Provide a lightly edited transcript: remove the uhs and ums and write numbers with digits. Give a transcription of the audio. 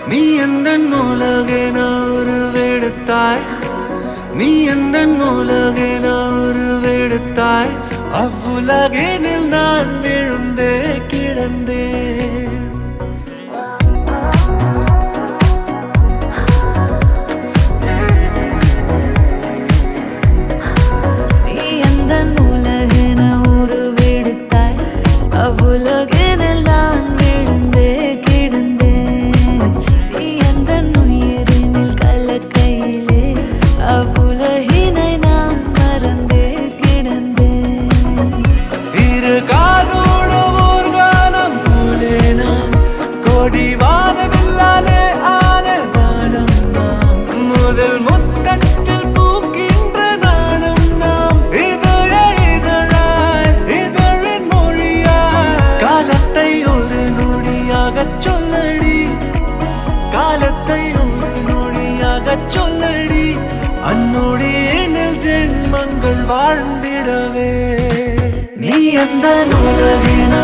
நீ எந்தன் உலகென உருவெடுத்தாய், நீ எந்தன் உலகென உருவெடுத்தாய். அவ்வுலகினில் நான் விழுந்தே கிடந்தேன். நீ எந்தன் உலகென உருவெடுத்தாய், அவ்வுலகினில் நான் விழுந்தே கிடந்தேன். நீ எந்தன் உயிரினில் கலக்கையிலே அவ்வுலகினை நான் மறந்தே கிடந்தேன். இரு காதோட ஓர் காலம் போலே நாம், கோடி வானவில்லாலே ஆன வானம் நாம். முதல் முத்தத்தில் பூக்கின்ற நாணம் நாம். இதழ இதழாய் இதழின் மொழியாய் காலத்தை ஒரு நொடியாகச் சொல்லடி, காலத்தை ஒரு நொடியாகச் சொல்லடி. அந்நொடியினில் ஜென்மங்கள் வாழ்ந்திடவே. நீ எந்த உலகென